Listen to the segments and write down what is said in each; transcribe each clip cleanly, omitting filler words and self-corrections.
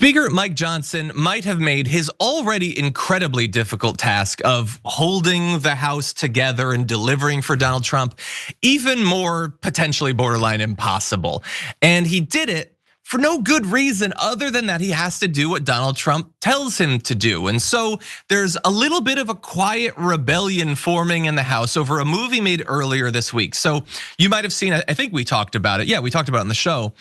Speaker Mike Johnson might have made his already incredibly difficult task of holding the House together and delivering for Donald Trump even more potentially borderline impossible. And he did it for no good reason other than that he has to do what Donald Trump tells him to do. And so there's a little bit of a quiet rebellion forming in the House over a movie made earlier this week. So you might have seen, I think we talked about it. Yeah, we talked about it on the show.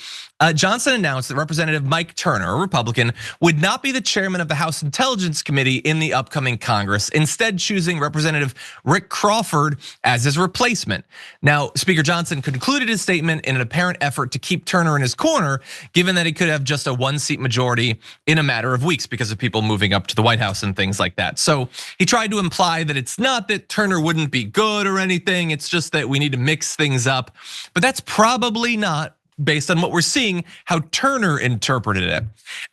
Johnson announced that Representative Mike Turner, a Republican, would not be the chairman of the House Intelligence Committee in the upcoming Congress, instead choosing Representative Rick Crawford as his replacement. Now, Speaker Johnson concluded his statement in an apparent effort to keep Turner in his corner, given that he could have just a one-seat majority in a matter of weeks because of people moving up to the White House and things like that. So he tried to imply that it's not that Turner wouldn't be good or anything, it's just that we need to mix things up. But that's probably not, based on what we're seeing, how Turner interpreted it.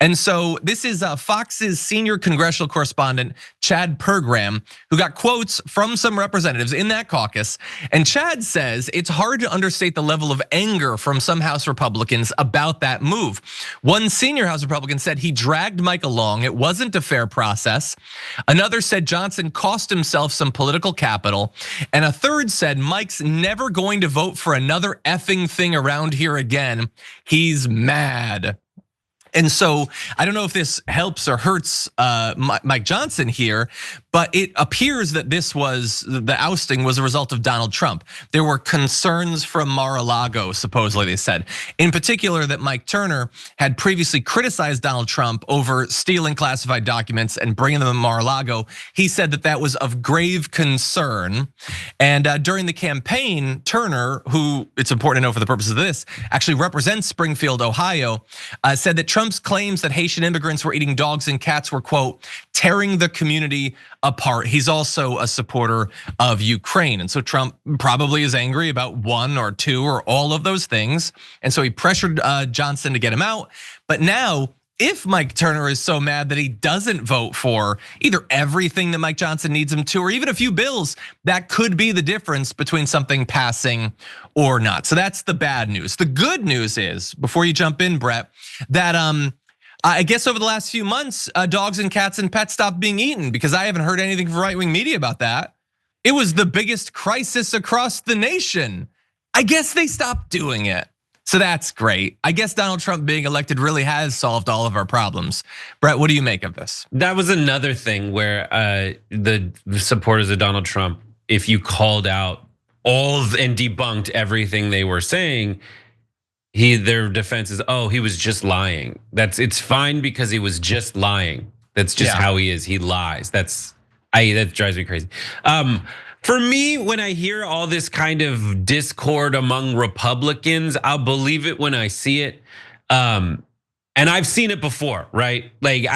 And so this is Fox's senior congressional correspondent, Chad Pergram, who got quotes from some representatives in that caucus. And Chad says it's hard to understate the level of anger from some House Republicans about that move. One senior House Republican said he dragged Mike along. It wasn't a fair process. Another said Johnson cost himself some political capital. And a third said Mike's never going to vote for another effing thing around here again. He's mad. And so I don't know if this helps or hurts Mike Johnson here, but it appears that the ousting was a result of Donald Trump. There were concerns from Mar-a-Lago, supposedly they said. In particular, that Mike Turner had previously criticized Donald Trump over stealing classified documents and bringing them to Mar-a-Lago. He said that that was of grave concern. And during the campaign, Turner, who it's important to know for the purpose of this, actually represents Springfield, Ohio, said that Trump's claims that Haitian immigrants were eating dogs and cats were, quote, tearing the community apart. He's also a supporter of Ukraine. And so Trump probably is angry about one or two or all of those things. And so he pressured Johnson to get him out. But now, if Mike Turner is so mad that he doesn't vote for either everything that Mike Johnson needs him to, or even a few bills, that could be the difference between something passing or not. So that's the bad news. The good news is, before you jump in, Brett, that I guess over the last few months, dogs and cats and pets stopped being eaten, because I haven't heard anything from right-wing media about that. It was the biggest crisis across the nation. I guess they stopped doing it. So that's great. I guess Donald Trump being elected really has solved all of our problems. Brett, what do you make of this? That was another thing where the supporters of Donald Trump, if you called out and debunked everything they were saying, their defense is, oh, he was just lying. It's fine because he was just lying. That's just how he is. He lies. That drives me crazy. For me, when I hear all this kind of discord among Republicans, I'll believe it when I see it. And I've seen it before, right? Like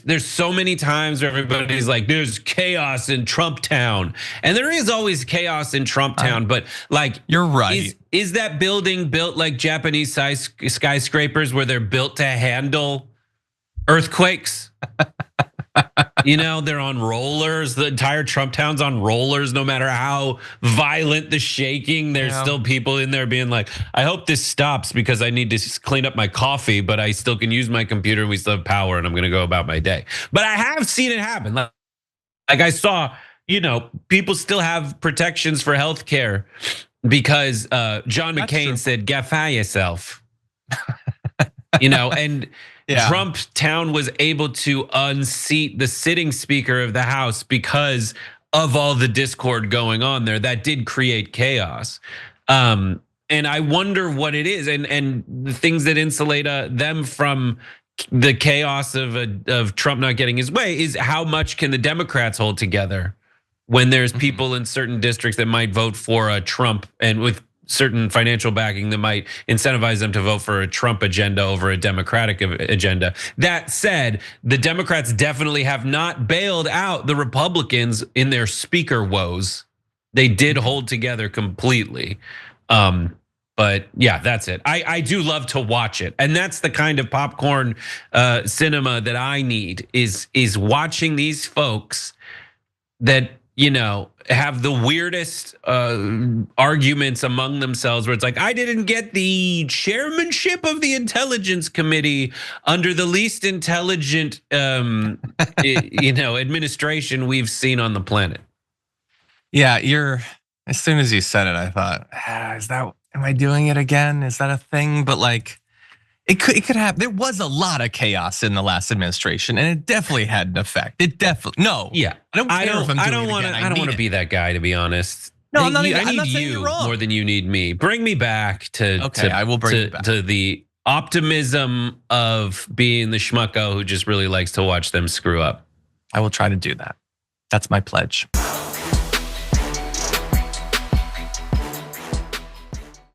there's so many times where everybody's like, there's chaos in Trump Town. And there is always chaos in Trump Town, but like, you're right. Is that building built like Japanese skyscrapers where they're built to handle earthquakes? You know, they're on rollers. The entire Trump Town's on rollers. No matter how violent the shaking, there's still people in there being like, I hope this stops because I need to clean up my coffee, but I still can use my computer and we still have power and I'm gonna go about my day. But I have seen it happen. Like I saw, people still have protections for healthcare because John McCain said, "Gaffy yourself." And Trump Town was able to unseat the sitting Speaker of the House because of all the discord going on there. That did create chaos. And I wonder what it is, and the things that insulate them from the chaos of Trump not getting his way is how much can the Democrats hold together when there's people in certain districts that might vote for a Trump, and with certain financial backing that might incentivize them to vote for a Trump agenda over a Democratic agenda. That said, the Democrats definitely have not bailed out the Republicans in their speaker woes. They did hold together completely. But yeah, that's it. I do love to watch it. And that's the kind of popcorn cinema that I need is watching these folks that have the weirdest arguments among themselves where it's like, I didn't get the chairmanship of the Intelligence Committee under the least intelligent administration we've seen on the planet. Yeah, as soon as you said it, I thought, am I doing it again? Is that a thing? But like, it could happen. There was a lot of chaos in the last administration, and it definitely had an effect. I don't want to be that guy, to be honest. No, I need you more than you need me. Bring me back I will bring you back to the optimism of being the schmucko who just really likes to watch them screw up. I will try to do that. That's my pledge.